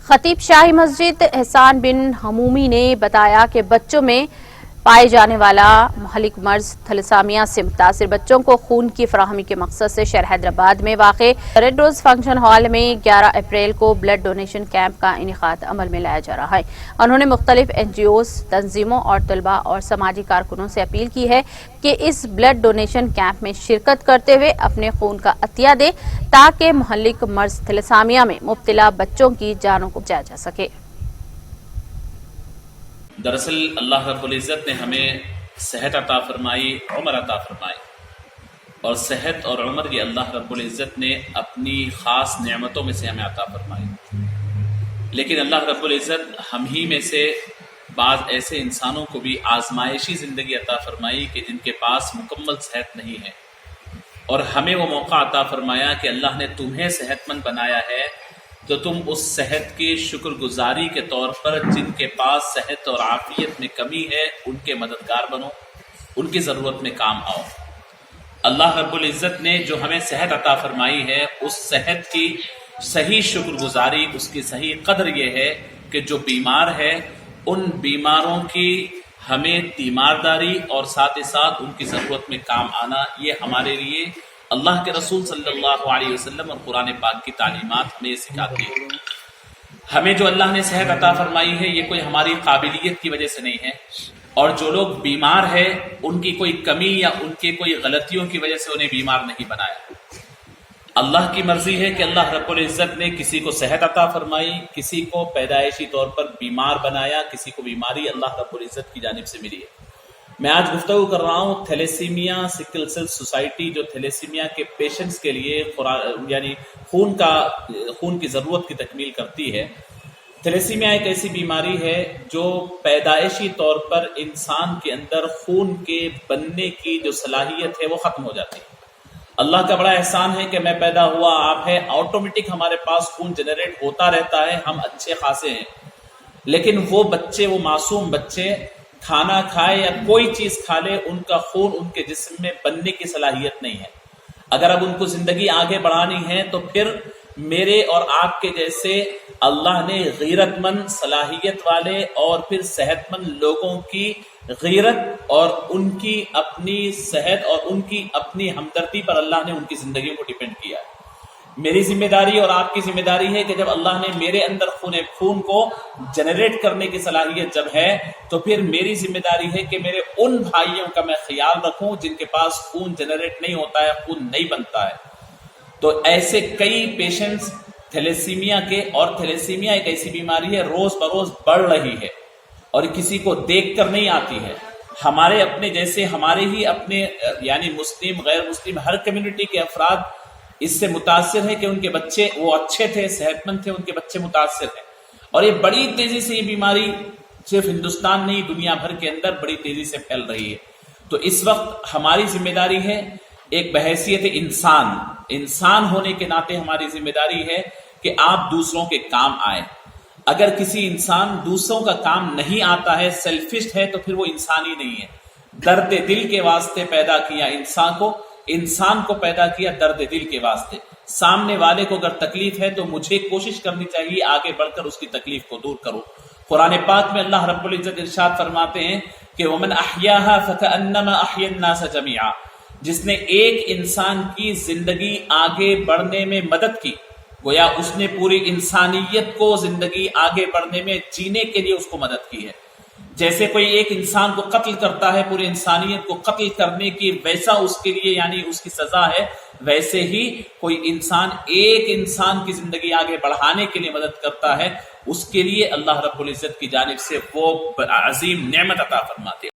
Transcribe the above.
خطیب شاہی مسجد احسان بن حمومی نے بتایا کہ بچوں میں پائے جانے والا مہلک مرض تھیلیسیمیا سے متاثر بچوں کو خون کی فراہمی کے مقصد سے شہر حیدرآباد میں واقع ریڈ روز فنکشن ہال میں 11 اپریل کو بلڈ ڈونیشن کیمپ کا انعقاد عمل میں لایا جا رہا ہے۔ انہوں نے مختلف NGOز، تنظیموں اور طلباء اور سماجی کارکنوں سے اپیل کی ہے کہ اس بلڈ ڈونیشن کیمپ میں شرکت کرتے ہوئے اپنے خون کا عطیہ دیں تاکہ مہلک مرض تھیلیسیمیا میں مبتلا بچوں کی جانوں کو بچایا جا سکے۔ دراصل اللہ رب العزت نے ہمیں صحت عطا فرمائی، عمر عطا فرمائی، اور صحت اور عمر یہ اللہ رب العزت نے اپنی خاص نعمتوں میں سے ہمیں عطا فرمائی۔ لیکن اللہ رب العزت ہم ہی میں سے بعض ایسے انسانوں کو بھی آزمائشی زندگی عطا فرمائی کہ جن کے پاس مکمل صحت نہیں ہے، اور ہمیں وہ موقع عطا فرمایا کہ اللہ نے تمہیں صحت مند بنایا ہے تو تم اس صحت کی شکر گزاری کے طور پر جن کے پاس صحت اور عافیت میں کمی ہے ان کے مددگار بنو، ان کی ضرورت میں کام آؤ۔ اللہ رب العزت نے جو ہمیں صحت عطا فرمائی ہے اس صحت کی صحیح شکر گزاری، اس کی صحیح قدر یہ ہے کہ جو بیمار ہے ان بیماروں کی ہمیں تیمارداری اور ساتھ ہی ساتھ ان کی ضرورت میں کام آنا، یہ ہمارے لیے اللہ کے رسول صلی اللہ علیہ وسلم اور قرآن پاک کی تعلیمات ہمیں یہ سکھاتی ہے۔ ہمیں جو اللہ نے صحت عطا فرمائی ہے یہ کوئی ہماری قابلیت کی وجہ سے نہیں ہے، اور جو لوگ بیمار ہیں ان کی کوئی کمی یا ان کے کوئی غلطیوں کی وجہ سے انہیں بیمار نہیں بنایا۔ اللہ کی مرضی ہے کہ اللہ رب العزت نے کسی کو صحت عطا فرمائی، کسی کو پیدائشی طور پر بیمار بنایا، کسی کو بیماری اللہ رب العزت کی جانب سے ملی ہے۔ میں آج گفتگو کر رہا ہوں تھیلیسیمیا سکل سیل سوسائٹی جو تھیلیسیمیا کے پیشنٹس کے لیے یعنی خون کی ضرورت کی تکمیل کرتی ہے۔ تھیلیسیمیا ایک ایسی بیماری ہے جو پیدائشی طور پر انسان کے اندر خون کے بننے کی جو صلاحیت ہے وہ ختم ہو جاتی ہے۔ اللہ کا بڑا احسان ہے کہ میں پیدا ہوا، آپ ہے، آٹومیٹک ہمارے پاس خون جنریٹ ہوتا رہتا ہے، ہم اچھے خاصے ہیں، لیکن وہ بچے، وہ معصوم بچے کھانا کھائے یا کوئی چیز کھا لے ان کا خون ان کے جسم میں بننے کی صلاحیت نہیں ہے۔ اگر اب ان کو زندگی آگے بڑھانی ہے تو پھر میرے اور آپ کے جیسے اللہ نے غیرت مند، صلاحیت والے اور پھر صحت مند لوگوں کی غیرت اور ان کی اپنی صحت اور ان کی اپنی ہمدردی پر اللہ نے ان کی زندگیوں کو ڈیپینڈ کیا ہے۔ میری ذمہ داری اور آپ کی ذمہ داری ہے کہ جب اللہ نے میرے اندر خون کو جنریٹ کرنے کی صلاحیت جب ہے تو پھر میری ذمہ داری ہے کہ میرے ان بھائیوں کا میں خیال رکھوں جن کے پاس خون جنریٹ نہیں ہوتا ہے، خون نہیں بنتا ہے۔ تو ایسے کئی پیشنٹس تھیلیسیمیا کے، اور تھیلیسیمیا ایک ایسی بیماری ہے روز بروز بڑھ رہی ہے اور کسی کو دیکھ کر نہیں آتی ہے۔ ہمارے اپنے جیسے، ہمارے ہی اپنے یعنی مسلم، غیر مسلم، ہر کمیونٹی کے افراد اس سے متاثر ہے کہ ان کے بچے وہ اچھے تھے، صحت مند تھے، ان کے بچے متاثر ہیں، اور یہ بڑی تیزی سے یہ بیماری صرف ہندوستان نہیں دنیا بھر کے اندر بڑی تیزی سے پھیل رہی ہے۔ تو اس وقت ہماری ذمہ داری ہے، ایک بحیثیت انسان ہونے کے ناطے ہماری ذمہ داری ہے کہ آپ دوسروں کے کام آئیں۔ اگر کسی انسان دوسروں کا کام نہیں آتا ہے، سیلفش ہے، تو پھر وہ انسان ہی نہیں ہے۔ درد دل کے واسطے پیدا کیا انسان کو پیدا کیا درد دل کے واسطے۔ سامنے والے کو اگر تکلیف ہے تو مجھے کوشش کرنی چاہیے آگے بڑھ کر اس کی تکلیف کو دور کرو۔ قرآن پاک میں اللہ رب العزت ارشاد فرماتے ہیں کہ وَمَنْ أَحْيَاهَا فَكَأَنَّمَا أَحْيَا النَّاسَ جَمِيعًا، جس نے ایک انسان کی زندگی آگے بڑھنے میں مدد کی، گویا اس نے پوری انسانیت کو زندگی آگے بڑھنے میں جینے کے لیے اس کو مدد کی ہے۔ جیسے کوئی ایک انسان کو قتل کرتا ہے، پوری انسانیت کو قتل کرنے کی ویسا اس کے لیے یعنی اس کی سزا ہے، ویسے ہی کوئی انسان ایک انسان کی زندگی آگے بڑھانے کے لیے مدد کرتا ہے، اس کے لیے اللہ رب العزت کی جانب سے وہ عظیم نعمت عطا فرماتے ہیں۔